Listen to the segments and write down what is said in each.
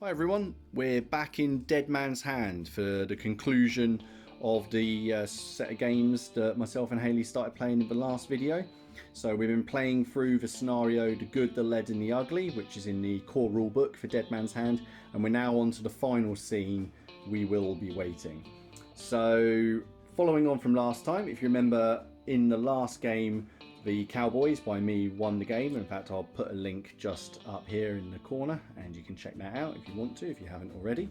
Hi everyone, we're back in Dead Man's Hand for the conclusion of the set of games that myself and Hayley started playing in the last video. So we've been playing through the scenario The Good, the Lead and the Ugly, which is in the core rulebook for Dead Man's Hand, and we're now on to the final scene, We Will Be Waiting. So following on from last time, if you remember in the last game the Cowboys by me won the game. In fact, I'll put a link just up here in the corner and you can check that out if you want to, if you haven't already.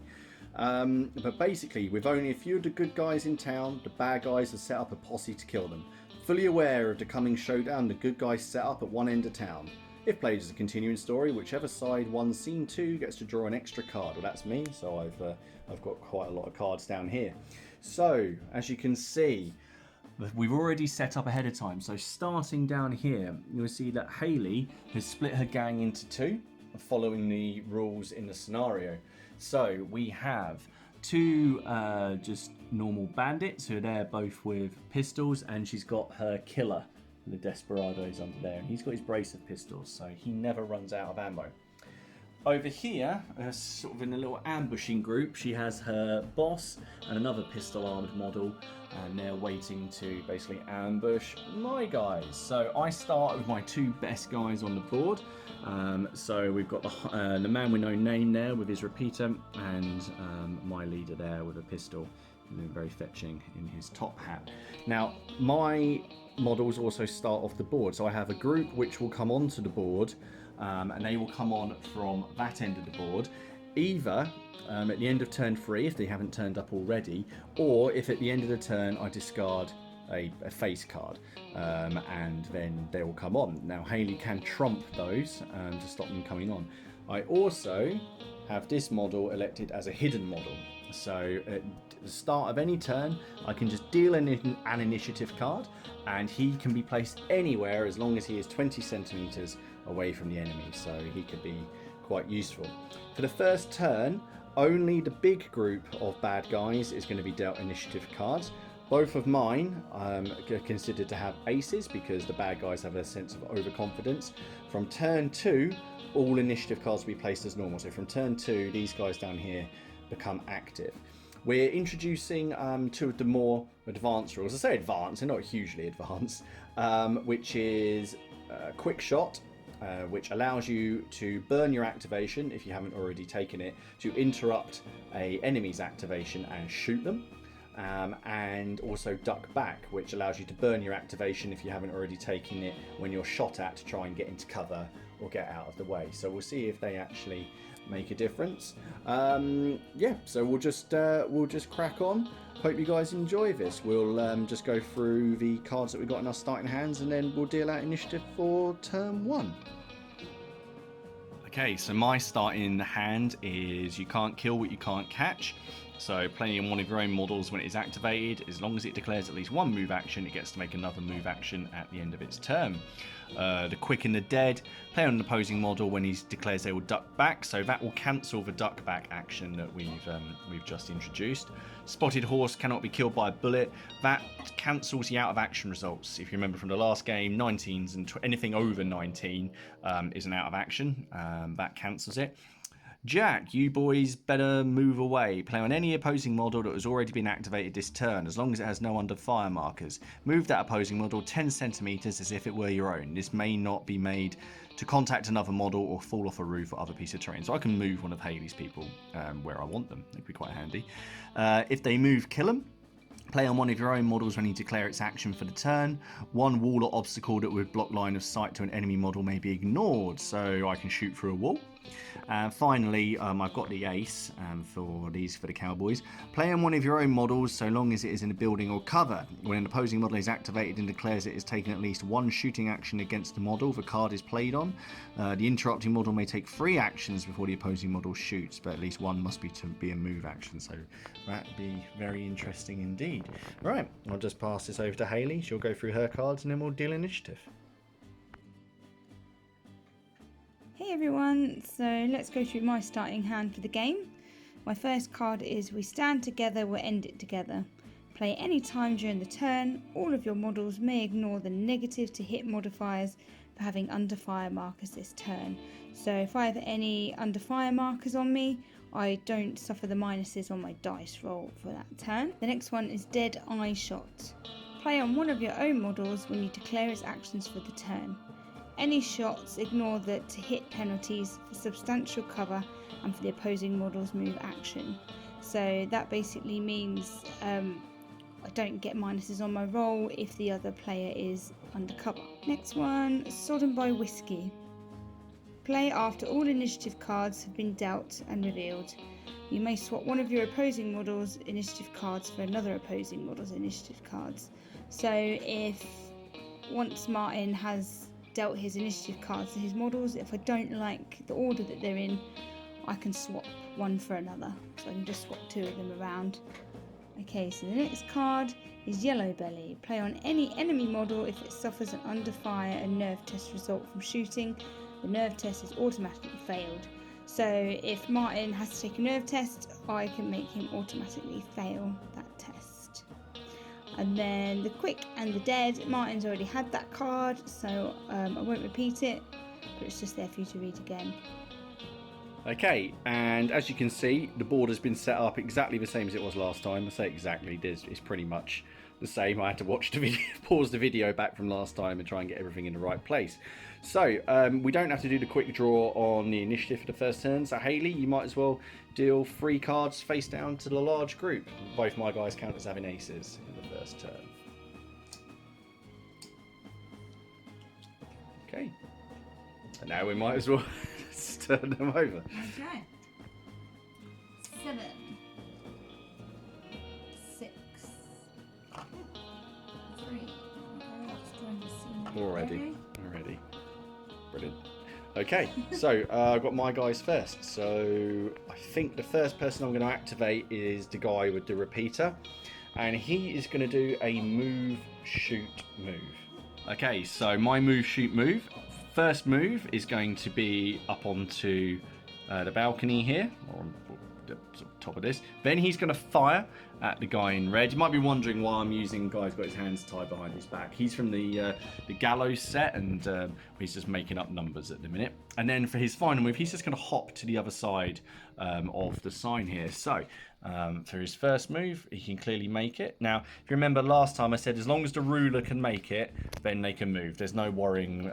But basically, with only a few of the good guys in town, the bad guys have set up a posse to kill them. Fully aware of the coming showdown, the good guys set up at one end of town. If played as a continuing story, whichever side won scene 2 gets to draw an extra card. Well, that's me, so I've got quite a lot of cards down here. So, as you can see, we've already set up ahead of time. So starting down here, you'll see that Hayley has split her gang into 2, following the rules in the scenario. So we have 2 just normal bandits who are there both with pistols, and she's got her killer, the Desperados, under there, and he's got his brace of pistols, so he never runs out of ammo. Over here, sort of in a little ambushing group, she has her boss and another pistol-armed model, and they're waiting to basically ambush my guys. So I start with my 2 best guys on the board. So we've got the man with no name there with his repeater, and my leader there with a pistol, and very fetching in his top hat. Now, my models also start off the board, so I have a group which will come onto the board, and they will come on from that end of the board, either at the end of turn 3 if they haven't turned up already, or if at the end of the turn I discard a face card, and then they will come on. Now Hayley can trump those to stop them coming on. I also have this model elected as a hidden model, so at the start of any turn I can just deal an initiative card, and he can be placed anywhere as long as he is 20 centimeters away from the enemy, so he could be quite useful. For the first turn, only the big group of bad guys is going to be dealt initiative cards. Both of mine are considered to have aces because the bad guys have a sense of overconfidence. From turn 2, all initiative cards will be placed as normal. So from turn 2, these guys down here become active. We're introducing 2 of the more advanced rules. I say advanced, they're not hugely advanced, which is quick shot, which allows you to burn your activation if you haven't already taken it, to interrupt a enemy's activation and shoot them. And also duck back, which allows you to burn your activation if you haven't already taken it when you're shot at, to try and get into cover or get out of the way. So we'll see if they actually make a difference. Yeah, so we'll just crack on. Hope you guys enjoy this. We'll just go through the cards that we've got in our starting hands, and then we'll deal out initiative for turn 1. Okay, so my starting hand is you can't kill what you can't catch. So playing one of your own models when it is activated, as long as it declares at least 1 move action, it gets to make another move action at the end of its turn. The Quick and the Dead, play on an opposing model when he declares they will duck back, so that will cancel the duck back action that we've just introduced. Spotted Horse cannot be killed by a bullet, that cancels the out of action results. If you remember from the last game, 19s and anything over 19 is an out of action, that cancels it. Jack, you boys better move away. Play on any opposing model that has already been activated this turn, as long as it has no under fire markers. Move that opposing model 10 centimeters as if it were your own. This may not be made to contact another model or fall off a roof or other piece of terrain. So I can move one of Hayley's people where I want them. That'd be quite handy. If they move, kill them. Play on one of your own models when you declare its action for the turn. 1 wall or obstacle that would block line of sight to an enemy model may be ignored, so I can shoot through a wall. Finally, I've got the ace for the Cowboys. Play on one of your own models so long as it is in a building or cover. When an opposing model is activated and declares it has taken at least 1 shooting action against the model the card is played on, the interrupting model may take 3 actions before the opposing model shoots, but at least 1 must be a move action, so that'd be very interesting indeed. Right, I'll just pass this over to Hayley. She'll go through her cards and then we'll deal initiative. Hey everyone, so let's go through my starting hand for the game. My first card is We Stand Together, We'll End It Together. Play any time during the turn. All of your models may ignore the negative to hit modifiers for having under fire markers this turn. So if I have any under fire markers on me, I don't suffer the minuses on my dice roll for that turn. The next one is Dead Eye Shot. Play on one of your own models when you declare its actions for the turn. Any shots ignore the to hit penalties for substantial cover and for the opposing model's move action. So that basically means I don't get minuses on my roll if the other player is undercover. Next one, Sodden by Whiskey. Play after all initiative cards have been dealt and revealed. You may swap one of your opposing model's initiative cards for another opposing model's initiative cards. So if once Martin has dealt his initiative cards to his models, if I don't like the order that they're in, I can swap one for another. So I can just swap two of them around. Okay, so the next card is Yellow Belly. Play on any enemy model if it suffers an under fire and nerve test result from shooting. The nerve test is automatically failed. So if Martin has to take a nerve test, I can make him automatically fail that test. And then the Quick and the Dead. Martin's already had that card, so I won't repeat it, but it's just there for you to read again. Okay, and as you can see, the board has been set up exactly the same as it was last time. I say exactly, it's pretty much the same. I had to watch the video, pause the video back from last time and try and get everything in the right place. So we don't have to do the quick draw on the initiative for the first turn. So Hayley, you might as well deal 3 cards face down to the large group. Both my guys count as having aces in the first turn. Okay, and now we might as well turn them over. Okay. 7, 6, 3. Already. Brilliant. Okay, so I've got my guys first. So I think the first person I'm going to activate is the guy with the repeater, and he is going to do a move, shoot, move. Okay, so my move, shoot, move. First move is going to be up onto the balcony here, or on the top of this. Then he's going to fire at the guy in red. You might be wondering why I'm using guy's got his hands tied behind his back. He's from the Gallows set, and he's just making up numbers at the minute. And then for his final move, he's just going to hop to the other side of the sign here. So for his first move, he can clearly make it. Now, if you remember last time I said as long as the ruler can make it, then they can move. There's no worrying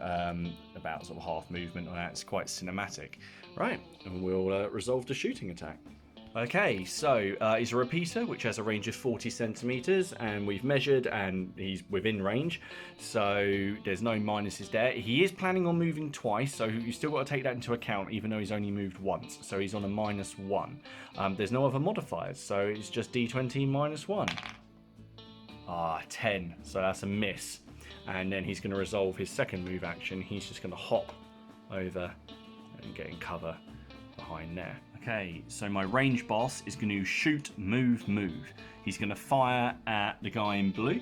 about sort of half movement on that. It's quite cinematic. Right, and we'll resolve the shooting attack. Okay, so he's a repeater, which has a range of 40 centimeters, and we've measured, and he's within range, so there's no minuses there. He is planning on moving twice, so you still got to take that into account, even though he's only moved once, so he's on a -1. There's no other modifiers, so it's just d20 -1. 10, so that's a miss. And then he's going to resolve his second move action. He's just going to hop over and get in cover behind there. Okay, so my range boss is going to shoot, move, move. He's going to fire at the guy in blue,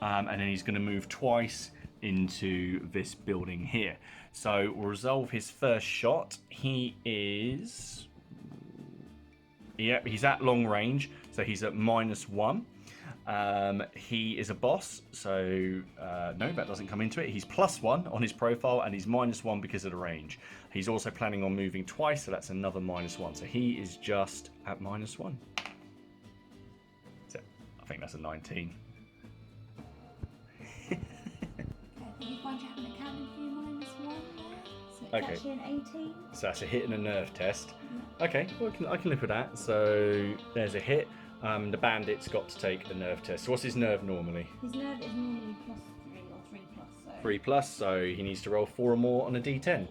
and then he's going to move twice into this building here. So we'll resolve his first shot. He is... Yep, he's at long range, so he's at -1. He is a boss, so no, that doesn't come into it. He's +1 on his profile, and he's -1 because of the range. He's also planning on moving twice, so that's another -1. So he is just at -1. So I think that's a 19. I think you find you haven't accounted for your -1 there. So it's Okay. actually an 18. So that's a hit and a nerve test. Okay, well, I can live with that. So there's a hit. The bandit's got to take a nerve test. So what's his nerve normally? His nerve is normally +3 or 3+. So 3+, so he needs to roll 4 or more on a d10.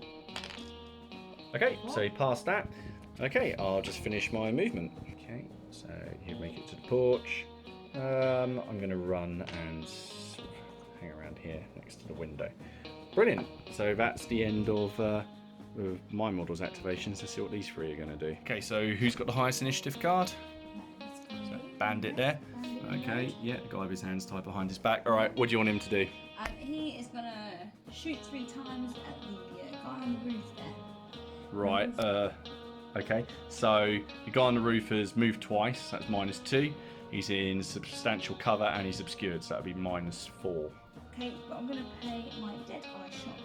Okay, so he passed that. Okay, I'll just finish my movement. Okay, so he'll make it to the porch. I'm going to run and sort of hang around here next to the window. Brilliant. So that's the end of my model's activations. Let's see what these 3 are going to do. Okay, so who's got the highest initiative card? So bandit there. Okay, yeah, the guy with his hands tied behind his back. All right, what do you want him to do? he is going to shoot 3 times at the guy on the roof there. Right, okay. So the guy on the roof has moved twice, that's -2. He's in substantial cover and he's obscured, so that would be -4. Okay, but I'm going to play my Dead Eye Shot,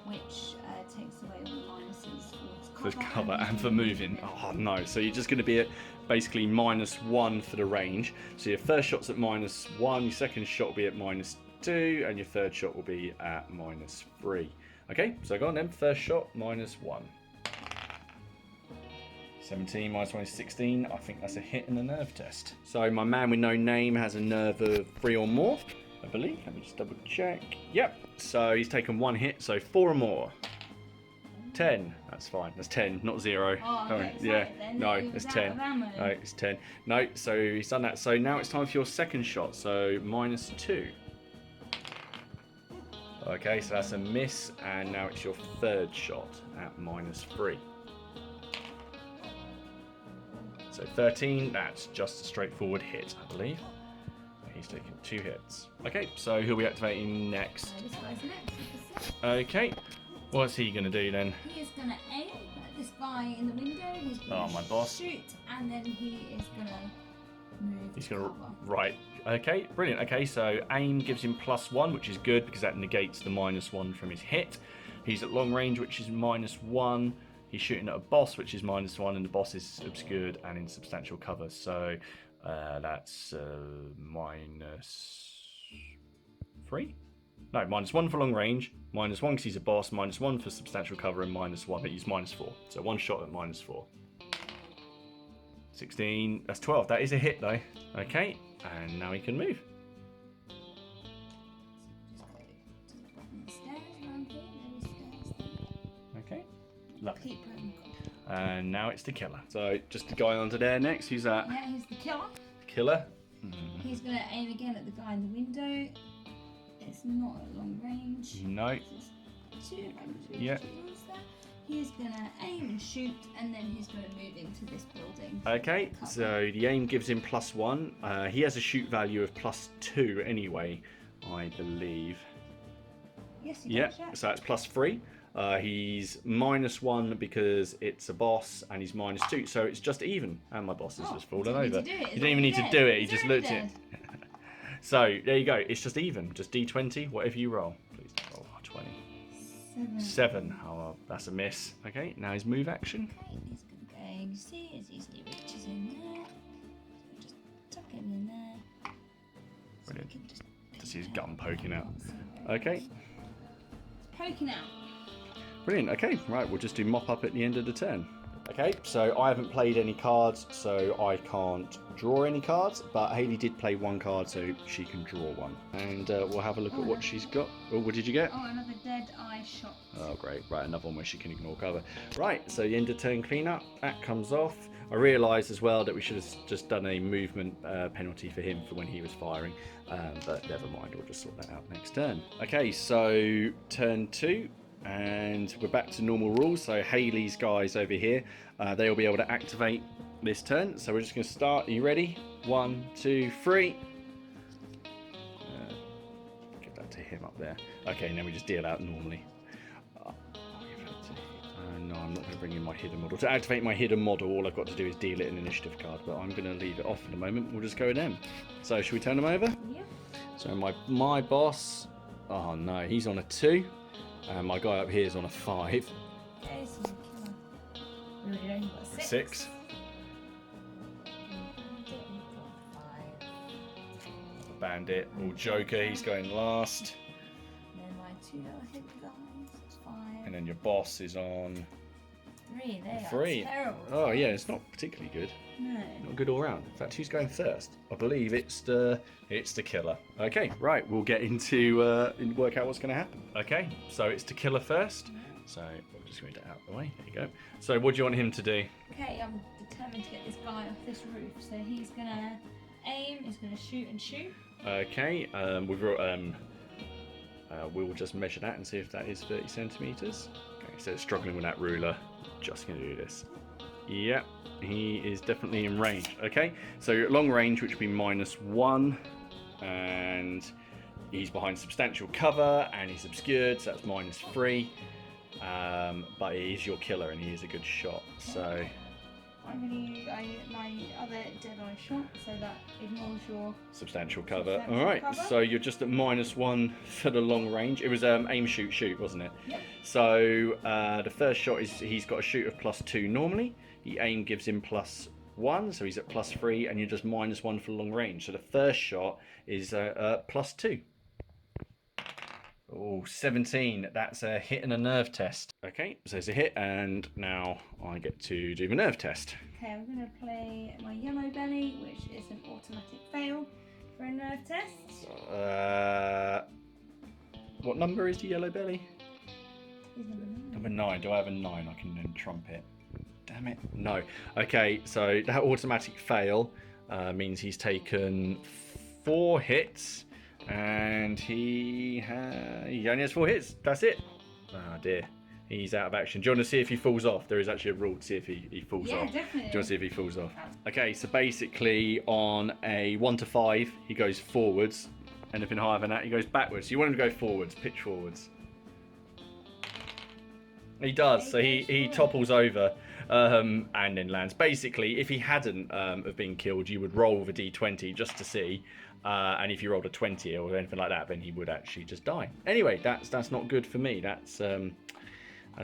which takes away all the minuses for cover and for moving. Oh no, so you're just going to be at basically -1 for the range. So your first shot's at -1, your second shot will be at -2, and your third shot will be at -3. Okay, so go on then, first shot, -1. 17 minus 1 is 16. I think that's a hit in the nerve test. So my man with no name has a nerve of 3 or more, I believe. Let me just double check. Yep, so he's taken 1 hit, so 4 or more. 10, that's fine. That's 10, not 0. Oh, okay, yeah, then. no, it's 10. No, it's 10. No, so he's done that. So now it's time for your second shot. So -2. Okay, so that's a miss, and now it's your third shot at -3. So 13, that's just a straightforward hit, I believe. He's taken 2 hits. Okay, so who are we activating next? This guy's next. Okay, what's he going to do then? He is going to aim at this guy in the window. He's going my boss. shoot, and then he is going to move. He's going to... cover. Right. Okay, brilliant. Okay, so aim gives him +1, which is good because that negates the -1 from his hit. He's at long range, which is -1. He's shooting at a boss, which is -1, and the boss is obscured and in substantial cover. So that's -3? No, -1 for long range, -1 because he's a boss, -1 for substantial cover, and -1. He's -4. So 1 shot at -4. 16, that's 12. That is a hit though. Okay, and now he can move. Okay, lovely. And now it's the killer. So just the guy onto there next. Who's that? Yeah, he's the killer. Killer. He's going to aim again at the guy in the window. It's not at long range. No. It's 2 Yeah. He's going to aim and shoot, and then he's going to move into this building. Okay, so the aim gives him +1. He has a shoot value of +2 anyway, I believe. Yes, he Yeah, does, yeah. so that's +3. He's -1 because it's a boss, and he's -2, so it's just even. And my boss has just fallen over. He didn't even need to do it, he just looked at it. So there you go, it's just even. Just D20, whatever you roll. Please don't roll 20. 7. Oh, that's a miss. Okay, now his move action. Okay, he's going to go, you see, as easily reaches in there. So just tuck him in there. Brilliant. So we can Just see his gun poking out. Okay. Poking out. Brilliant. Okay, right, we'll just do mop up at the end of the turn. Okay, so I haven't played any cards, so I can't draw any cards, but Hayley did play 1 card, so she can draw 1. And we'll have a look at what she's got. Oh, what did you get? Oh, another dead eye shot. Oh, great. Right, another one where she can ignore cover. Right, so the end of turn cleanup, that comes off. I realised as well that we should have just done a movement penalty for him for when he was firing, but never mind, we'll just sort that out next turn. Okay, so turn 2. And we're back to normal rules. So Hayley's guys over here, they'll be able to activate this turn. So we're just going to start. Are you ready? 1, 2, 3. Give that to him up there. Okay, now we just deal out normally. No, I'm not going to bring in my hidden model. To activate my hidden model, all I've got to do is deal it an initiative card. But I'm going to leave it off for the moment. We'll just go with them. So should we turn them over? Yeah. So my boss. Oh no, he's on a 2. And my guy up here is on a 5. Okay, so we really only got 6. 6. Bandit or Joker, he's going last. And then my 2 little hit guys, that's 5. And then your boss is on 3. They 3. are terrible. Oh yeah, it's not particularly good. No. Not good all round. In fact, who's going first? I believe it's the killer. Okay, right. We'll get into work out what's going to happen. Okay, so it's the killer first. So we'll just move that out of the way. There you go. So what do you want him to do? Okay, I'm determined to get this guy off this roof. So he's gonna aim. He's gonna shoot and shoot. Okay. We'll just measure that and see if that is 30 centimeters. Okay, so it's struggling with that ruler. Just going to do this. Yep. He is definitely in range. Okay, so you're at long range, which would be -1, and he's behind substantial cover, and he's obscured, so that's -3. But he is your killer, and he is a good shot. So I'm going to use my other dead eye shot, so that ignores your substantial cover. substantial All right, cover. so you're just at -1 for the long range. It was aim, shoot, shoot, wasn't it? Yep. So the first shot is he's got a shoot of +2 normally. The aim gives him +1, so he's at +3, and you're just -1 for long range. So the first shot is +2. Oh, 17. That's a hit and a nerve test. Okay, so it's a hit, and now I get to do the nerve test. Okay, I'm going to play my yellow belly, which is an automatic fail for a nerve test. What number is the yellow belly? Is number 9. Number 9. Do I have a 9? I can then trump it. Damn it. No. Okay, so that automatic fail means he's taken 4 hits. And he only has 4 hits. That's it. Oh dear. He's out of action. Do you want to see if he falls off? There is actually a rule to see if he falls off. Yeah, definitely. Do you want to see if he falls off? Okay, so basically on a 1 to 5, he goes forwards. Anything higher than that, he goes backwards. So you want him to go forwards, pitch forwards. He does. So he topples over and then lands. Basically, if he hadn't have been killed, you would roll with a d20 just to see. And if you rolled a 20 or anything like that, then he would actually just die. Anyway, that's not good for me. That's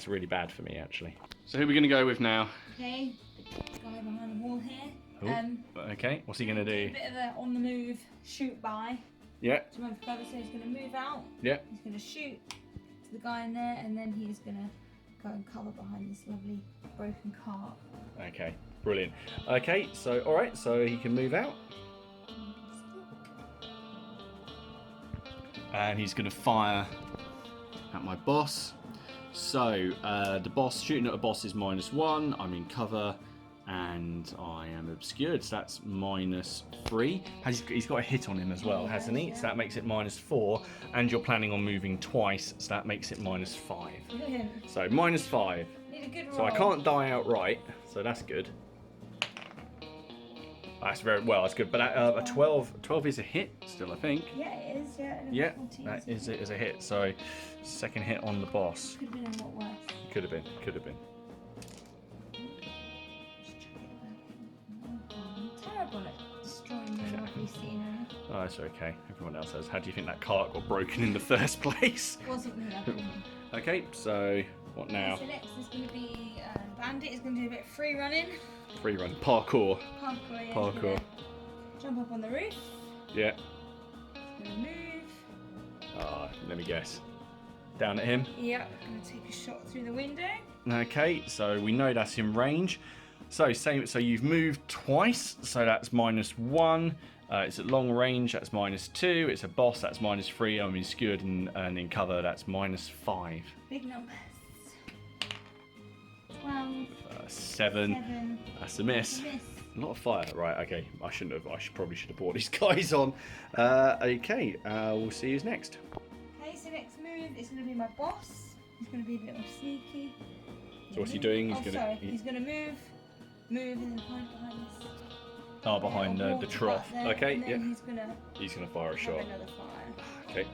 really bad for me, actually. So who are we going to go with now? Okay, the guy behind the wall here. Ooh, okay, what's he going to do? A bit of a on the move shoot by. Yeah. To move cover, so he's going to move out. Yeah. He's going to shoot to the guy in there, and then he's going to go and cover behind this lovely broken cart. Okay, brilliant. Okay, so all right, so he can move out. And he's going to fire at my boss. So the boss, shooting at a boss is -1. I'm in cover and I am obscured. So that's -3. He's got a hit on him as well, hasn't he? Yeah. So that makes it -4. And you're planning on moving twice, so that makes it -5. Brilliant. So -5. Need a good roll. So I can't die outright, so that's good. That's very well. That's good, but a 12 is a hit still, I think. Yeah, it is. Yeah. Yeah, that is it as a hit. So, second hit on the boss. Could have been a lot worse. Could have been. Could have been. I'm terrible at destroying the lovely scenery. Oh, that's okay. Everyone else has. How do you think that cart got broken in the first place? Wasn't me. Okay, so what now? So next is going to be Bandit. Is going to do a bit of free running. Free run, parkour. Parkour. Yeah, Parkour. Jump up on the roof. Yeah. He's going to move. Let me guess. Down at him. Yeah. Going to take a shot through the window. Okay, so we know that's in range. So so you've moved twice, so that's -1. It's at long range, that's -2. It's a boss, that's -3. I'm obscured and in cover, that's -5. Big numbers. 12. 7. That's a miss. A lot of fire. Right, okay. I probably should have brought these guys on. Okay, we'll see who's next. Okay, so next move is going to be my boss. He's going to be a little sneaky. So what's he doing? He's going to move and hide behind this. Oh, behind the trough. There, okay, and then yeah. He's going to fire a shot. Another fire. Okay.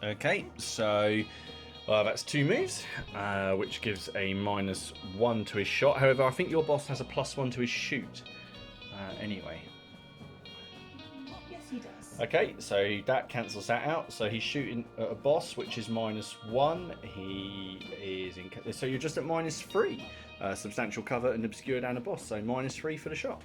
Okay, so that's 2 moves, which gives a -1 to his shot. However, I think your boss has a +1 to his shoot. Anyway. Yes, he does. Okay, so that cancels that out. So he's shooting at a boss, which is -1. He is in. So you're just at -3. Substantial cover and obscured and a boss. So -3 for the shot.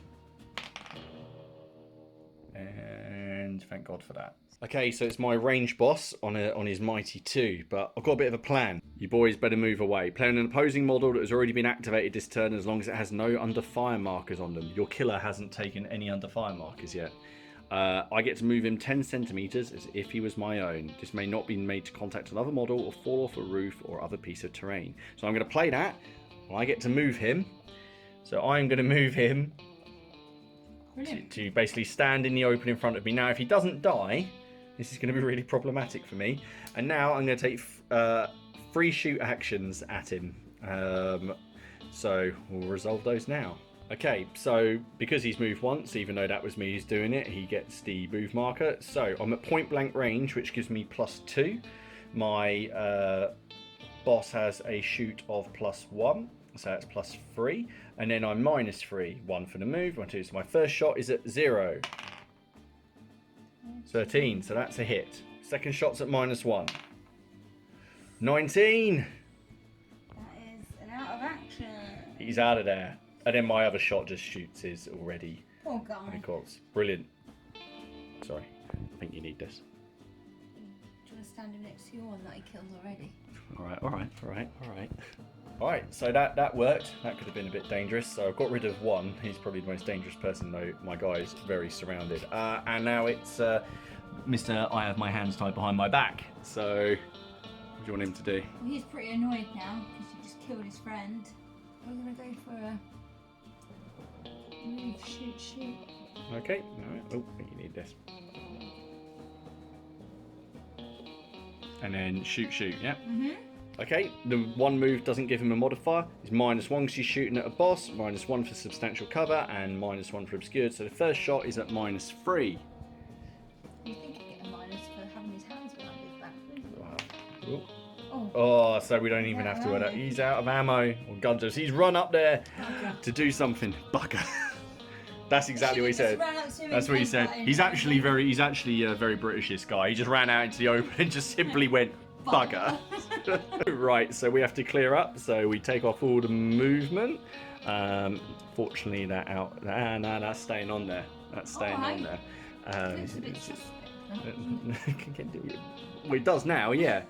And thank God for that. Okay, so it's my range boss on his mighty 2, but I've got a bit of a plan. You boys better move away. Play on an opposing model that has already been activated this turn as long as it has no under fire markers on them. Your killer hasn't taken any under fire markers yet. I get to move him 10 centimeters as if he was my own. This may not be made to contact another model or fall off a roof or other piece of terrain. So I'm going to play that. I get to move him. So I'm going to move him to basically stand in the open in front of me. Now, if he doesn't die, this is going to be really problematic for me. And now I'm going to take 3 shoot actions at him. So we'll resolve those now. Okay, so because he's moved once, even though that was me who's doing it, he gets the move marker. So I'm at point blank range, which gives me +2. My boss has a shoot of +1, so that's +3. And then I'm -3. 1 for the move, 1, 2. So my first shot is at 0. 13, so that's a hit. Second shot's at -1. 19. That is an out of action. He's out of there. And then my other shot just shoots his already. Poor guy. And of course, brilliant. Sorry, I think you need this. Do you want to stand him next to your one that he killed already? Alright, so that worked. That could have been a bit dangerous. So I've got rid of one. He's probably the most dangerous person, though my guy's very surrounded. And now it's Mr. I have my hands tied behind my back. So what do you want him to do? Well, he's pretty annoyed now because you just killed his friend. We're going to go for a move, shoot. Okay, alright. Oh, I think you need this. And then shoot, yeah? Mm-hmm. Okay, the one move doesn't give him a modifier. It's -1 because he's shooting at a boss, -1 for substantial cover, and -1 for obscured. So the first shot is at -3. You think he'd get a minus for having his hands behind his back, wouldn't you? Wow. Oh, so we don't even have to worry. He's out of ammo or guns. He's run up there to do something. Bugger. That's exactly what he said. That's what he said. He's actually very British, this guy. He just ran out into the open and just simply went, bugger. Right, so we have to clear up. So we take off all the movement. Fortunately, that's staying on there. That's staying on there. Well, it does now, yeah.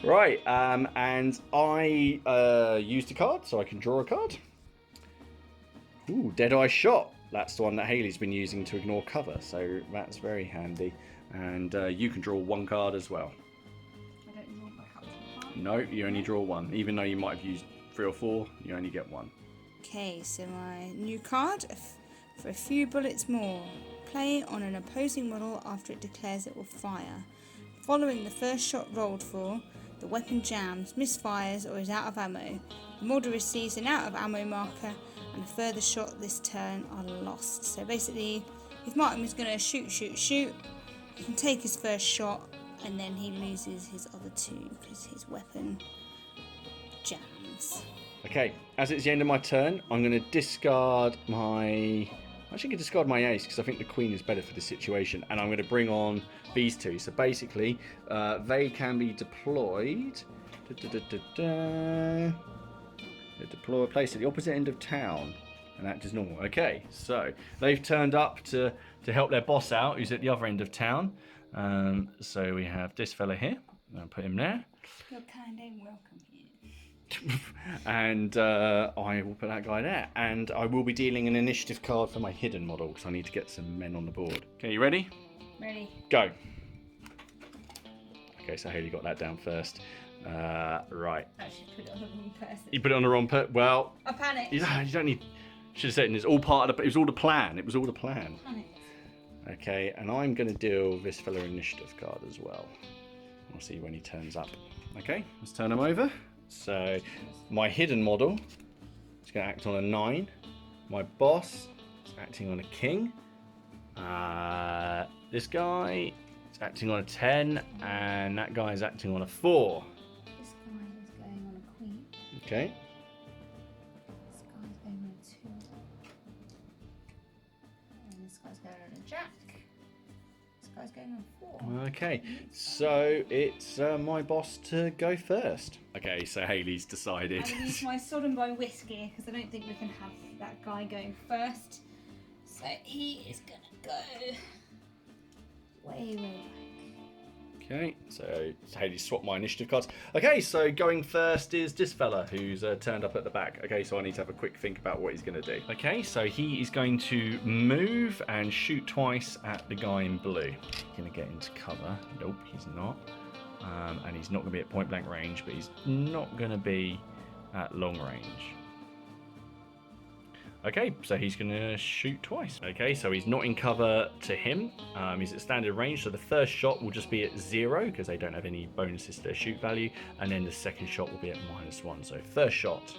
Right, and I used a card, so I can draw a card. Ooh, Deadeye Shot. That's the one that Hayley's been using to ignore cover, so that's very handy. And you can draw one card as well. I don't draw my card. No, you only draw one. Even though you might have used 3 or 4, you only get one. Okay, so my new card, for a few bullets more. Play on an opposing model after it declares it will fire. Following the first shot rolled for, the weapon jams, misfires, or is out of ammo. The model receives an out of ammo marker, and a further shot this turn are lost. So basically, if Martin was going to shoot, he can take his first shot, and then he loses his other 2 because his weapon jams. Okay, as it's the end of my turn, I'm going to discard my... I'm actually going to discard my ace because I think the queen is better for this situation, and I'm going to bring on these 2. So basically, they can be deployed. Deploy a place at the opposite end of town, and act as normal. Okay, so they've turned up to help their boss out, who's at the other end of town. So we have this fella here. I'll put him there. You're kind and welcome here. And I will put that guy there. And I will be dealing an initiative card for my hidden model because I need to get some men on the board. Okay, you ready? Ready. Go. Okay, so Hayley got that down first. Right. Actually put it on the wrong person. You put it on the wrong person. Well, I panicked. You don't need. Should have said it was all part of the. It was all the plan. It was all the plan. Panicked. Okay, and I'm going to deal this fella initiative card as well. We'll see when he turns up. Okay, let's turn him over. So my hidden model is going to act on a 9. My boss is acting on a king. This guy is acting on a 10, and that guy is acting on a 4. This guy is going on a queen. Okay. This guy's going on a 2. And this guy's going on a jack. This guy's going on 4. Okay, so it's my boss to go first. Okay, so Hayley's decided. I'm going to use my Sodom by whiskey because I don't think we can have that guy going first. So he is going to go way back. Okay, so Hayley swapped my initiative cards. Okay, so going first is this fella who's turned up at the back. Okay, so I need to have a quick think about what he's going to do. Okay, so he is going to move and shoot twice at the guy in blue. He's going to get into cover. Nope, he's not. And he's not going to be at point blank range, but he's not going to be at long range. Okay, so he's going to shoot twice. Okay, so he's not in cover to him. He's at standard range, so the first shot will just be at 0 because they don't have any bonuses to their shoot value, and then the second shot will be at -1. So first shot,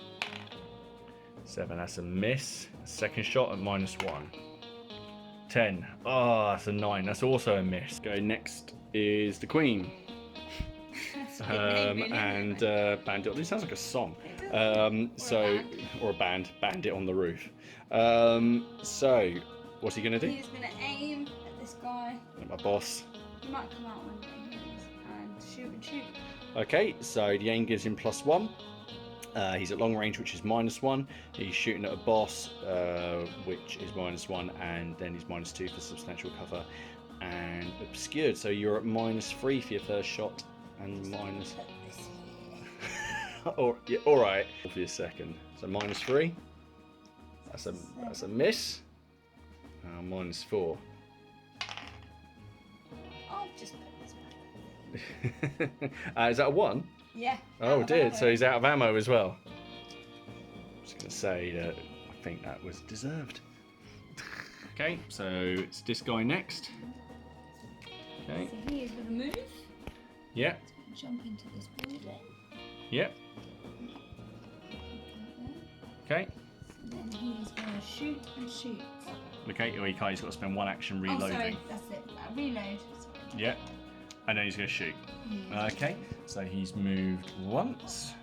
7, that's a miss. Second shot at -1. 10, oh, that's a 9, that's also a miss. Go next is the queen. And Bandit. This sounds like a song. Or a band. Bandit on the roof. So, what's he gonna do? He's gonna aim at this guy. At my boss. He might come out one day and shoot. Okay, so the aim gives him +1. He's at long range, which is -1. He's shooting at a boss, which is -1, and then he's -2 for substantial cover and obscured. So you're at -3 for your first shot, and minus. All right. For your second, so -3. That's a miss. -4. I'll just put this Is that a 1? Yeah. Oh dear, so he's out of ammo as well. I'm just going to say that I think that was deserved. Okay, so it's this guy next. Okay. So he is going to move. Yeah. Jump into this building. Yep. Okay. And then he's going to shoot and shoot. Okay, he's got to spend 1 action reloading. Oh, sorry, that's it. Reload. Sorry. Yeah. And then he's going to shoot. Okay, so he's moved once.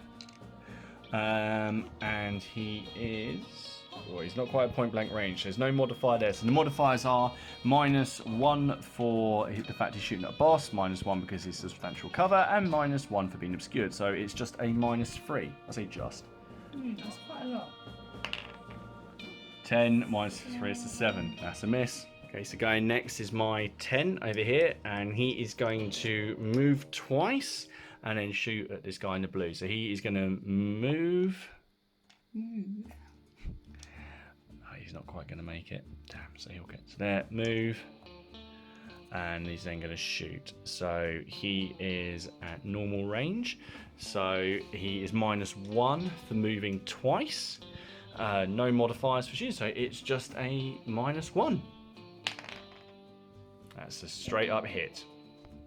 And he is... Well, he's not quite at point blank range. There's no modifier there. So the modifiers are -1 for the fact he's shooting at a boss, -1 because he's substantial cover, and -1 for being obscured. So it's just a -3. I say just. That's quite a lot. 10 -3 is 7. That's a miss. Okay, so going next is my 10 over here, and he is going to move twice and then shoot at this guy in the blue. So he is going to move. Oh, he's not quite going to make it. Damn, so he'll get to there, move, and he's then going to shoot. So he is at normal range. So he is -1 for moving twice. No modifiers for shooting, so it's just a -1. That's a straight up hit.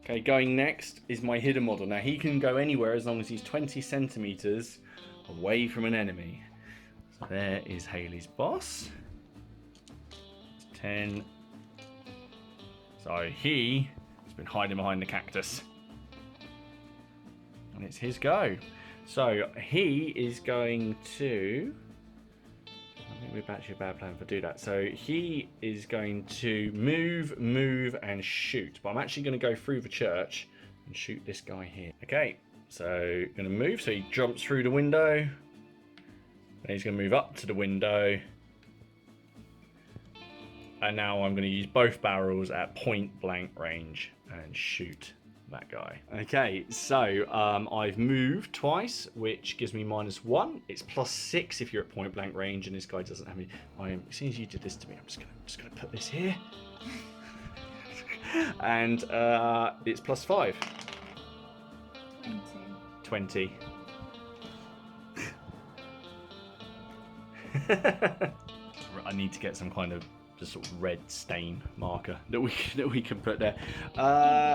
Okay, going next is my hidden model. Now he can go anywhere as long as he's 20 centimeters away from an enemy. So there is Haley's boss. 10. So he has been hiding behind the cactus. And it's his go. So he is going to... I think we're actually a bad plan to do that. So he is going to move, and shoot. But I'm actually going to go through the church and shoot this guy here. Okay, so going to move. So he jumps through the window. Then he's going to move up to the window. And now I'm going to use both barrels at point blank range and shoot that guy. Okay, so I've moved twice, which gives me -1. It's +6 if you're at point blank range, and this guy doesn't have any. As soon as you did this to me, I'm just gonna put this here, and it's +5. 20. I need to get some kind of just sort of red stain marker that we can put there.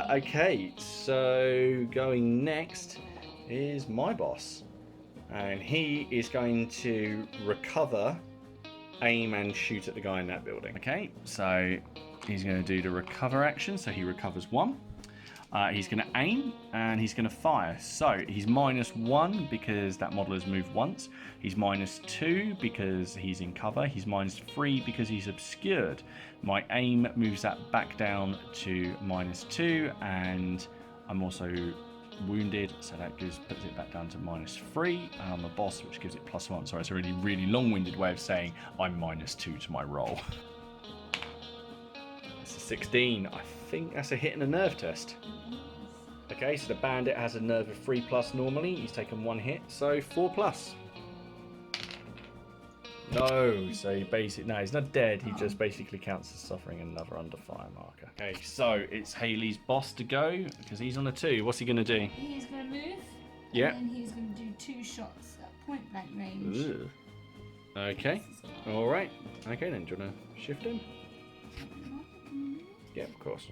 Okay, so going next is my boss, and he is going to recover, aim, and shoot at the guy in that building. Okay, so he's going to do the recover action, so he recovers 1. He's going to aim, and he's going to fire. So he's -1 because that model has moved once. He's -2 because he's in cover. He's -3 because he's obscured. My aim moves that back down to -2, and I'm also wounded, so that puts it back down to -3. And I'm a boss, which gives it +1. Sorry, it's a really long-winded way of saying I'm -2 to my roll. It's a 16. I think that's a hit and a nerve test. Okay, so the bandit has a nerve of 3+ normally. He's taken 1 hit, so 4+. No, so no, he's not dead. He just basically counts as suffering another under fire marker. Okay, so it's Haley's boss to go because he's on a 2. What's he going to do? He's going to move. Yeah. And then he's going to do 2 shots at point blank range. Ugh. Okay, all right. Okay, then do you want to shift him? Yeah, of course.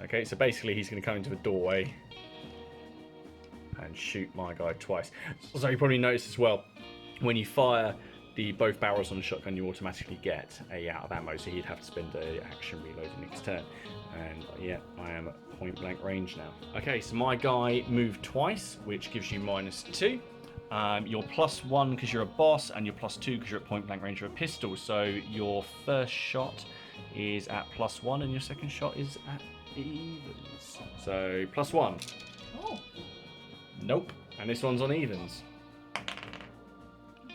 Okay, so basically he's going to come into the doorway and shoot my guy twice. So you probably noticed as well, when you fire both barrels on the shotgun, you automatically get a out of ammo, so he'd have to spend a action reloading next turn. And yeah, I am at point blank range now. Okay, so my guy moved twice, which gives you -2. You're +1 because you're a boss, and you're +2 because you're at point blank range of a pistol. So your first shot is at +1, and your second shot is at evens. So +1. Oh. Nope. And this one's on evens.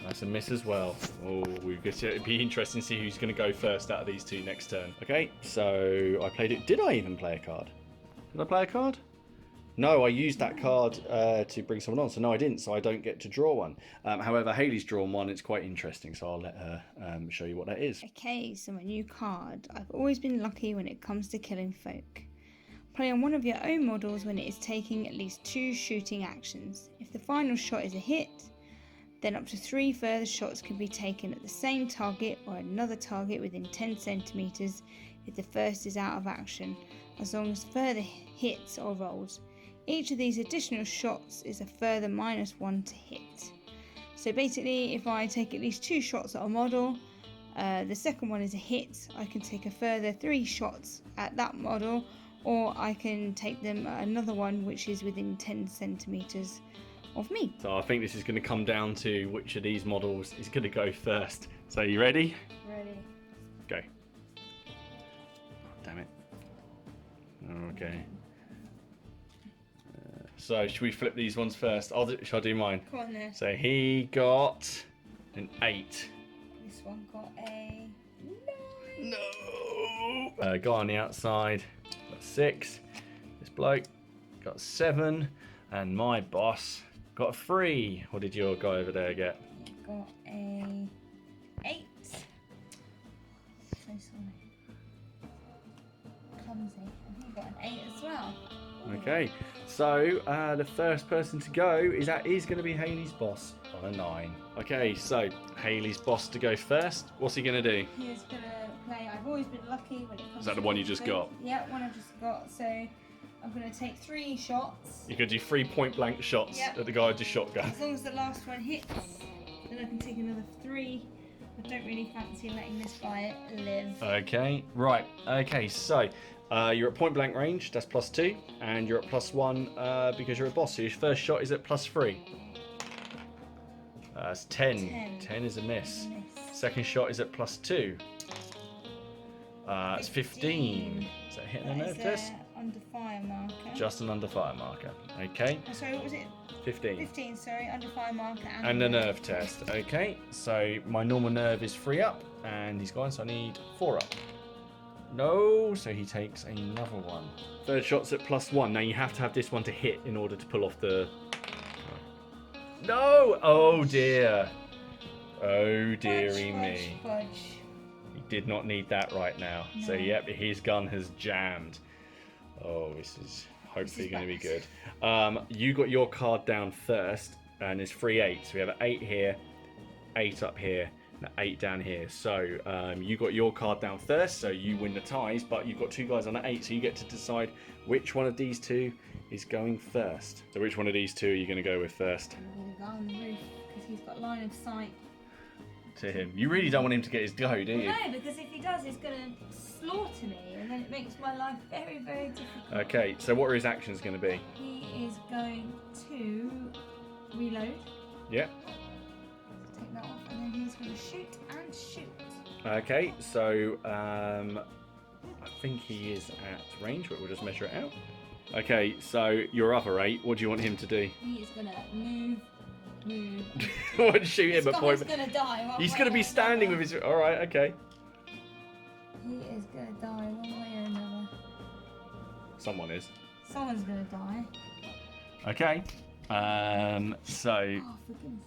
That's a miss as well. Oh, it'd be interesting to see who's going to go first out of these two next turn. Okay, so I played it. Did I even play a card? Did I play a card? No, I used that card to bring someone on. So no, I didn't. So I don't get to draw one. However, Hayley's drawn one. It's quite interesting. So I'll let her show you what that is. Okay, so my new card. I've always been lucky when it comes to killing folk. Play on one of your own models when it is taking at least 2 shooting actions. If the final shot is a hit, then up to 3 further shots can be taken at the same target or another target within 10 centimeters if the first is out of action, as long as further hits or rolls. Each of these additional shots is a further -1 to hit. So basically, if I take at least 2 shots at a model, the second one is a hit, I can take a further 3 shots at that model, or I can take them at another one which is within 10 centimeters of me. So I think this is going to come down to which of these models is going to go first. So you ready? Ready. Go. Damn it. Okay. So should we flip these ones first? Shall I do mine? Go on then. So he got an 8. This one got a 9. No! Guy on the outside got 6. This bloke got 7. And my boss got a 3. What did your guy over there get? Got a 8. So sorry. Clumsy. And he got an 8 as well. Ooh. Okay, so the first person to go is going to be Hayley's boss on a 9. Okay, so Hayley's boss to go first. What's he going to do? He's going to play. I've always been lucky when it comes. Is that the one you just got? Yeah, one I just got. So I'm going to take 3 shots. You're going to do 3 point blank shots at the guy with the shotgun. As long as the last one hits, then I can take another 3. I don't really fancy letting this guy live. Okay, right. Okay, so you're at point blank range. That's +2, and you're at +1 because you're a boss. So your first shot is at +3. That's 10. 10 is a miss. Second shot is at +2. It's 15. Is that hitting a nerve test? Under fire marker. Just an under fire marker. Okay. Oh, sorry, what was it? 15. 15, sorry, under fire marker. And the nerve test. Okay, so my normal nerve is 3 up, and he's gone, so I need 4 up. No, so he takes another one. Third shot's at +1. Now you have to have this one to hit in order to pull off the... No! Oh dear. Oh dearie me. Fudge. He did not need that right now. No. So yep, his gun has jammed. Oh, this is hopefully going to be good. You got your card down first, and there's 3 8s. So we have an 8 here, 8 up here, and an 8 down here. So you got your card down first, so you win the ties, but you've got 2 guys on an 8, so you get to decide which one of these 2 is going first. So which one of these 2 are you going to go with first? I'm going to go on the roof, because he's got line of sight. To him. You really don't want him to get his go, do you? No, because if he does, he's going to slaughter me, and then it makes my life very, very difficult. Okay, so what are his actions going to be? He is going to reload. Yep. Take that off, and then he's going to shoot and shoot. Okay, so I think he is at range, but we'll just measure it out. Okay, so your other 8, what do you want him to do? He is going to move. What, shoot him at point? He's going to die. He's going to be standing with his... Alright, okay. He is going to die one way or another. Someone is. Someone's going to die. Okay. So... Oh, for goodness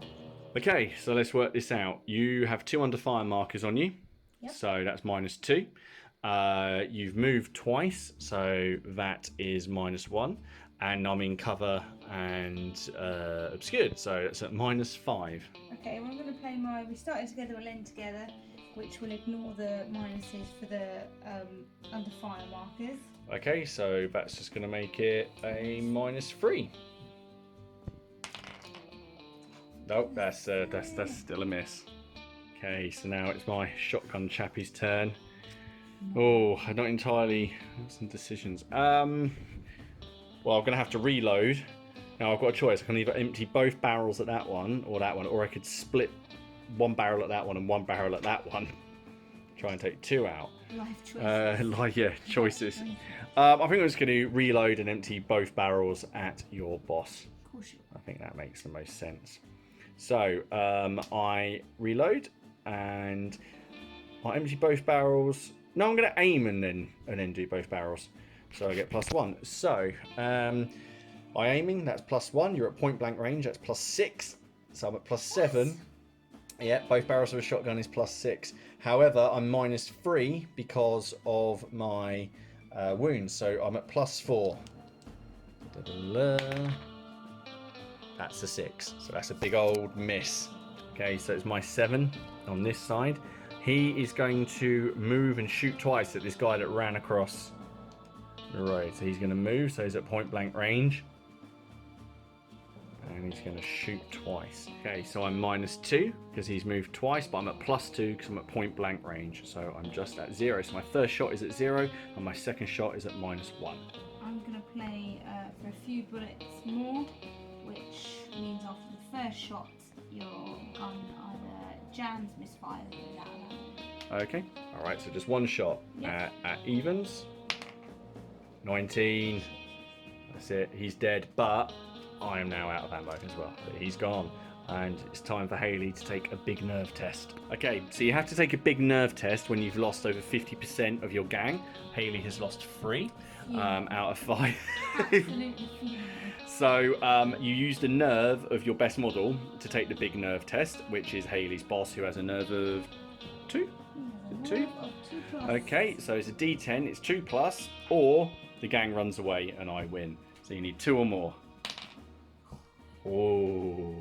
sake. Okay, so let's work this out. You have 2 under fire markers on you. Yep. So that's -2. You've moved twice, so that is -1. And I'm in cover and obscured, so that's at -5. Okay, well, I'm going to play my... We started together, we'll end together, which will ignore the minuses for the under fire markers. Okay, so that's just going to make it a -3. Nope, that's still a miss. Okay, so now it's my shotgun chappie's turn. Oh, I'm not entirely. Some decisions. Well, I'm gonna have to reload. Now I've got a choice. I can either empty both barrels at that one, or I could split one barrel at that one and one barrel at that one. Try and take two out. Life choices. Choices. I think I'm just going to reload and empty both barrels at your boss. Of course you will. I think that makes the most sense. So I reload and I empty both barrels. No, I'm going to aim and then do both barrels. So I get +1. So I aiming, that's +1. You're at point blank range, that's +6. So I'm at +7. Yeah, both barrels of a shotgun is +6. However, I'm -3 because of my wounds. So I'm at +4. That's a 6. So that's a big old miss. Okay, so it's my 7 on this side. He is going to move and shoot twice at this guy that ran across the road. So he's going to move, so he's at point blank range. And he's going to shoot twice. Okay, so I'm -2 because he's moved twice, but I'm at +2 because I'm at point blank range. So I'm just at 0. So my first shot is at 0 and my second shot is at -1. I'm going to play for a few bullets more, which means after the first shot, your gun either jams, misfires, or that. Okay, alright, so just one shot. Yep. At evens. 19. That's it, he's dead, but I am now out of ammo as well. He's gone. And it's time for Hayley to take a big nerve test. Okay, so you have to take a big nerve test when you've lost over 50% of your gang. Hayley has lost 3 out of 5. Absolutely fuming. So you use the nerve of your best model to take the big nerve test, which is Hayley's boss, who has a nerve of 2? 2? Okay, so it's a D10, it's 2+, or the gang runs away and I win. So you need 2 or more. Oh.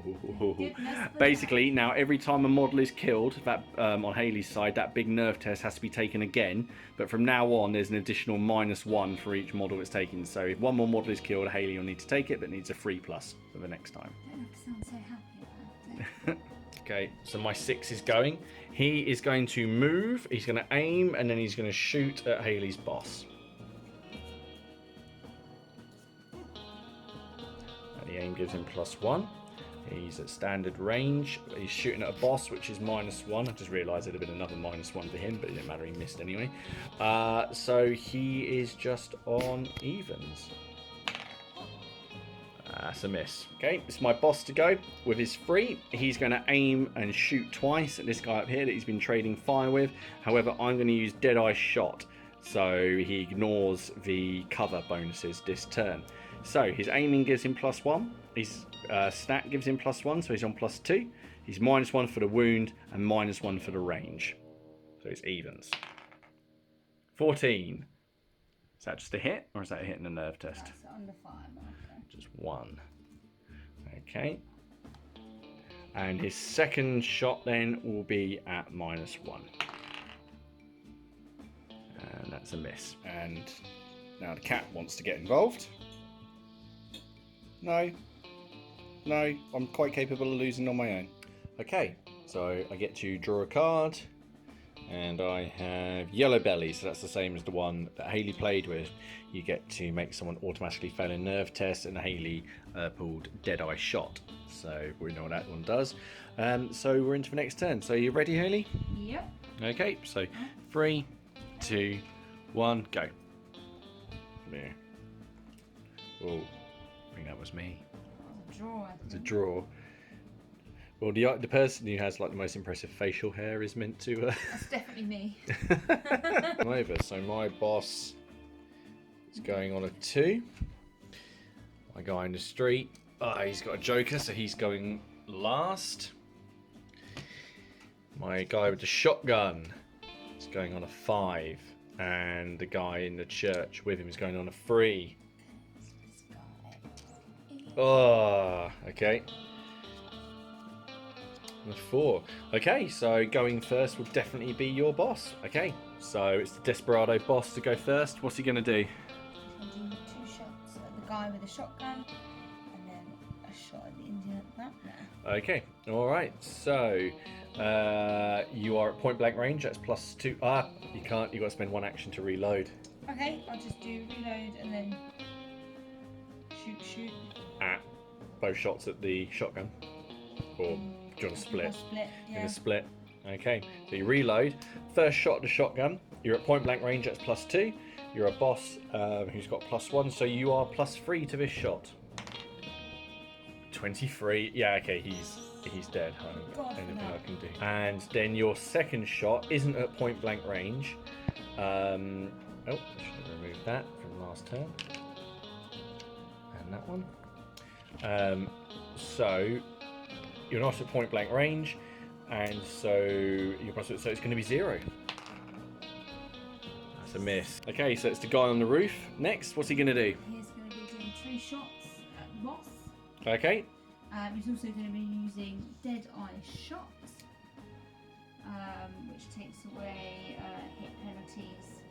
Basically, now every time a model is killed, that on Hayley's side, that big nerve test has to be taken again. But from now on, there's an additional -1 for each model it's taken. So if one more model is killed, Hayley will need to take it, but needs a 3+ for the next time. I don't have to sound so happy about it. Okay, so my 6 is going. He is going to move, he's going to aim, and then he's going to shoot at Hayley's boss. The aim gives him +1. He's at standard range. He's shooting at a boss, which is -1. I just realised there'd have been another -1 for him, but it didn't matter, he missed anyway. So he is just on evens. That's a miss. Okay, it's my boss to go. With his 3, he's going to aim and shoot twice at this guy up here that he's been trading fire with. However, I'm going to use Deadeye Shot, so he ignores the cover bonuses this turn. So his aiming gives him +1, his stat gives him +1, so he's on +2. He's -1 for the wound and -1 for the range. So it's evens. 14. Is that just a hit, or is that a hit in the nerve test? That's under fire marker. Just 1. Okay. And his second shot then will be at -1. And that's a miss. And now the cat wants to get involved. No, I'm quite capable of losing on my own. Okay, so I get to draw a card, and I have Yellow Belly, so that's the same as the one that Hayley played with. You get to make someone automatically fail a nerve test, and Hayley pulled Deadeye Shot, so we know what that one does. So we're into the next turn. So you ready, Hayley? Yep. Okay, so 3, 2, 1, go. There. Oh. I think that was me. It's a draw. It's a draw. Well, the person who has like the most impressive facial hair is meant to. That's definitely me. I'm over. So my boss is going on a 2. My guy in the street. He's got a joker, so he's going last. My guy with the shotgun is going on a 5, and the guy in the church with him is going on a 3. Oh, okay. A 4. Okay, so going first will definitely be your boss. Okay, so it's the Desperado boss to go first. What's he going to do? He's going to do 2 shots at the guy with the shotgun, and then a shot at the Indian at that there. Okay, alright, so you are at point blank range, that's +2. Ah, you can't, you've got to spend 1 action to reload. Okay, I'll just do reload and then shoot. At both shots at the shotgun. Or do you want to split? Split, yeah. In a split. Okay, so you reload. First shot at the shotgun, you're at point blank range, that's +2. You're a boss who's got +1, so you are +3 to this shot. 23. Yeah, okay, he's dead. Anything I can do. And then your second shot isn't at point blank range. Oh, I should have removed that from last turn. And that one. So you're not at point blank range, and so it's going to be 0. That's a miss. Okay, so it's the guy on the roof. Next, what's he going to do? He's going to be doing 3 shots at the boss. Okay. He's also going to be using Dead Eye Shot, which takes away hit penalties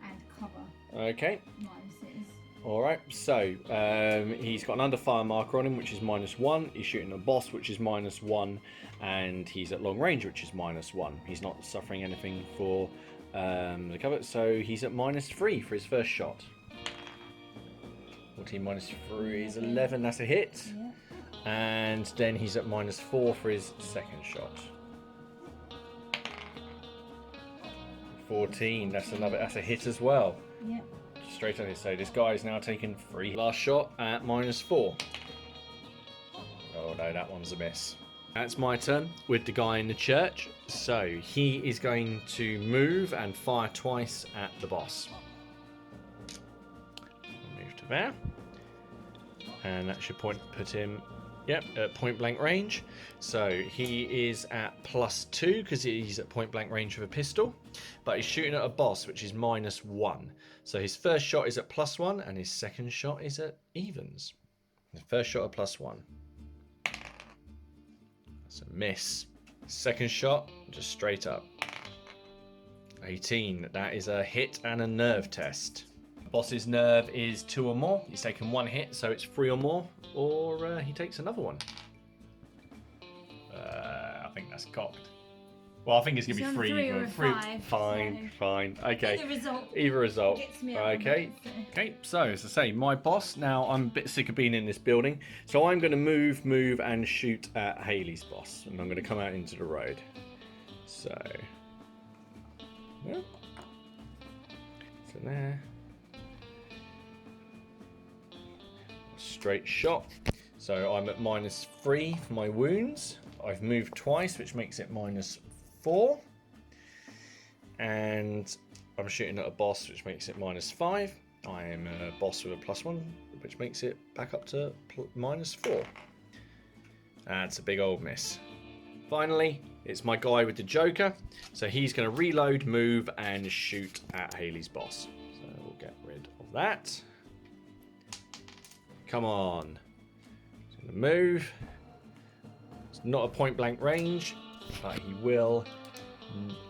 and cover Okay. minuses. Alright, so he's got an under fire marker on him, which is -1. He's shooting a boss, which is -1. And he's at long range, which is -1. He's not suffering anything for the cover, so he's at -3 for his first shot. 14 -3 is 11, that's a hit. Yeah. And then he's at -4 for his second shot. 14, that's a hit as well. Yep. Straight on his, so this guy is now taking 3. Last shot at -4. Oh no, that one's a miss. That's my turn with the guy in the church. So he is going to move and fire twice at the boss. Move to there. And that should put him, yep, at point blank range. So he is at +2 because he's at point blank range with a pistol. But he's shooting at a boss, which is -1. So his first shot is at +1 and his second shot is at evens. The first shot at +1. That's a miss. Second shot, just straight up. 18. That is a hit and a nerve test. Boss's nerve is 2 or more. He's taken 1 hit, so it's 3 or more, or he takes another one. I think that's cocked. Well, I think it's gonna be 3. 3 or 5. Fine, so fine. Okay. Either result. Gets me okay. Okay. So as I say, my boss. Now I'm a bit sick of being in this building, so I'm going to move, and shoot at Haley's boss, and I'm going to come out into the road. So. Yeah. So there. Straight shot. So I'm at -3 for my wounds. I've moved twice, which makes it -4. And I'm shooting at a boss, which makes it -5. I am a boss with a +1, which makes it back up to -4. That's a big old miss. Finally, it's my guy with the Joker. So he's going to reload, move, and shoot at Haley's boss. So we'll get rid of that. Come on. He's going to move. It's not a point blank range, but he will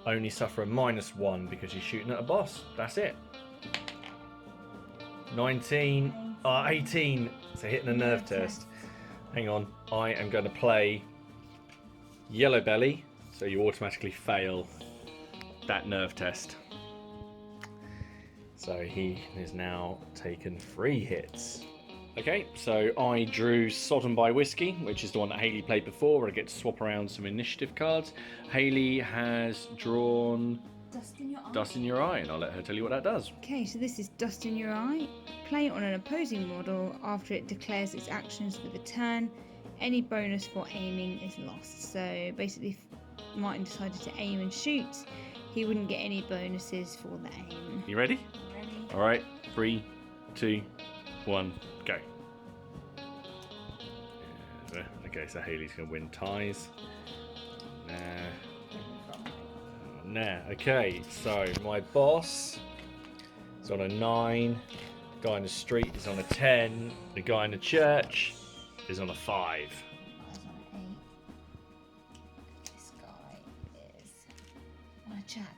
only suffer a -1 because he's shooting at a boss. That's it. 19. 18. It's a hit and a nerve test. Hang on. I am going to play Yellow Belly, so you automatically fail that nerve test. So he is now taken 3 hits. Okay, so I drew Sodden by Whiskey, which is the one that Haley played before, where I get to swap around some initiative cards. Haley has drawn Dust in Your Eye, and I'll let her tell you what that does. Okay, so this is Dust in Your Eye. Play it on an opposing model after it declares its actions for the turn. Any bonus for aiming is lost. So basically, if Martin decided to aim and shoot, he wouldn't get any bonuses for the aim. You ready? Ready. All right, 3, 2, 1, go. Okay, so Haley's going to win ties. Nah. Okay, so my boss is on a 9. The guy in the street is on a 10. The guy in the church is on a 5. I was on an 8. This guy is on a jack.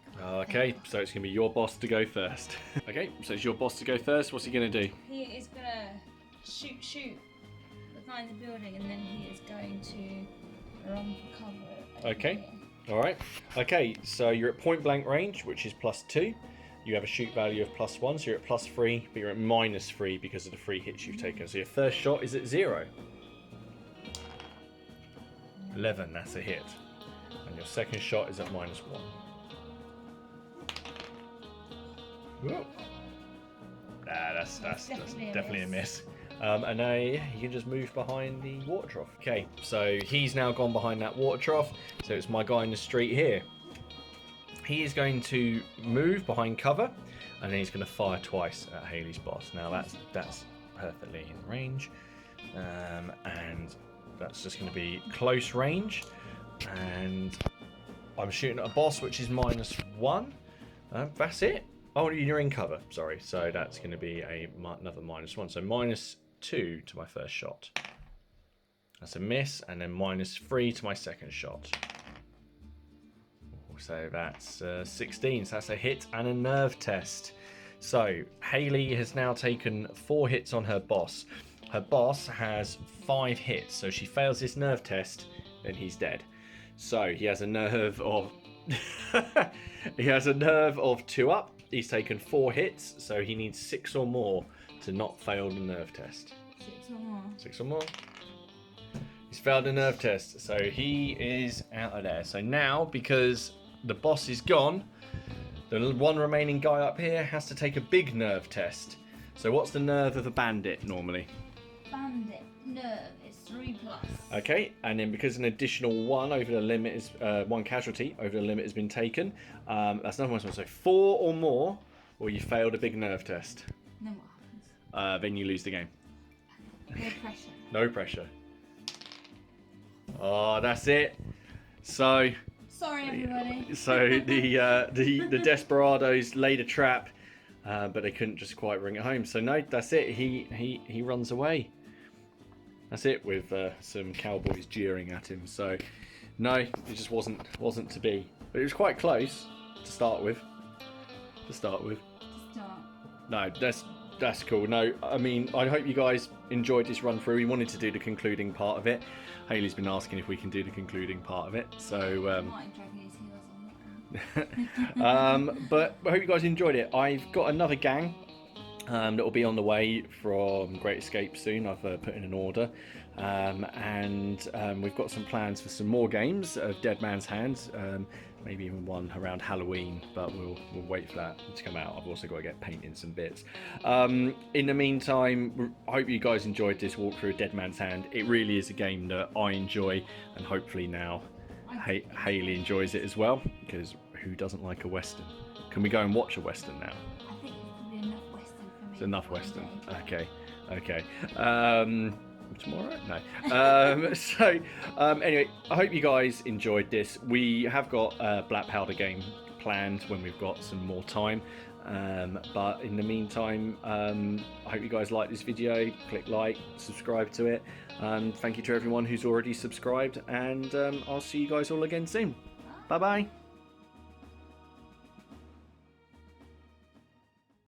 Okay, so it's going to be your boss to go first. Okay, so it's your boss to go first. What's he going to do? He is going to shoot. The behind the building, and then he is going to run for cover. Okay. Alright. Okay, so you're at point blank range, which is +2. You have a shoot value of +1, so you're at +3, but you're at -3 because of the 3 hits you've taken. So your first shot is at 0. 11, that's a hit. And your second shot is at -1. Whoa. Nah, that's definitely a miss. And now you can just move behind the water trough. Okay, so he's now gone behind that water trough. So it's my guy in the street here. He is going to move behind cover, and then he's going to fire twice at Hayley's boss. Now that's perfectly in range, and that's just going to be close range. And I'm shooting at a boss, which is -1. That's it. Oh, you're in cover. Sorry. So that's going to be another -1. So -2 to my first shot. That's a miss, and then -3 to my second shot. So that's 16. So that's a hit and a nerve test. So Hayley has now taken 4 hits on her boss. Her boss has 5 hits. So she fails this nerve test, then he's dead. So he has a nerve of he has a nerve of 2 up. He's taken 4 hits, so he needs 6 or more to not fail the nerve test. 6 or more. 6 or more. He's failed the nerve test, so he is out of there. So now, because the boss is gone, the one remaining guy up here has to take a big nerve test. So what's the nerve of a bandit normally? Bandit nerve is 3+. Okay, and then because an additional 1 over the limit is 1 casualty over the limit has been taken, that's another one. So 4 or more, or you failed a big nerve test. Then what happens? Then you lose the game. No pressure. No pressure. Oh, that's it. So. Sorry, everybody. So the Desperados laid a trap, but they couldn't just quite bring it home. So no, that's it. He runs away. That's it, with some Cowboys jeering at him. So no, it just wasn't to be. But it was quite close to start with. No, that's cool. No, I mean, I hope you guys enjoyed this run through. We wanted to do the concluding part of it. Hayley's been asking if we can do the concluding part of it. So but I hope you guys enjoyed it. I've got another gang that will be on the way from Great Escape soon. I've put in an order, and we've got some plans for some more games of Dead Man's Hand, maybe even one around Halloween, but we'll wait for that to come out. I've also got to get painting some bits. In the meantime, I hope you guys enjoyed this walkthrough of Dead Man's Hand. It really is a game that I enjoy, and hopefully now Hayley enjoys it as well, because who doesn't like a Western? Can we go and watch a Western now? I think it's probably enough Western for me. It's enough Western. Okay. Tomorrow? No. So anyway, I hope you guys enjoyed this. We have got a Black Powder game planned when we've got some more time. But in the meantime, I hope you guys like this video. Click like, subscribe to it. Thank you to everyone who's already subscribed, and I'll see you guys all again soon. Bye bye.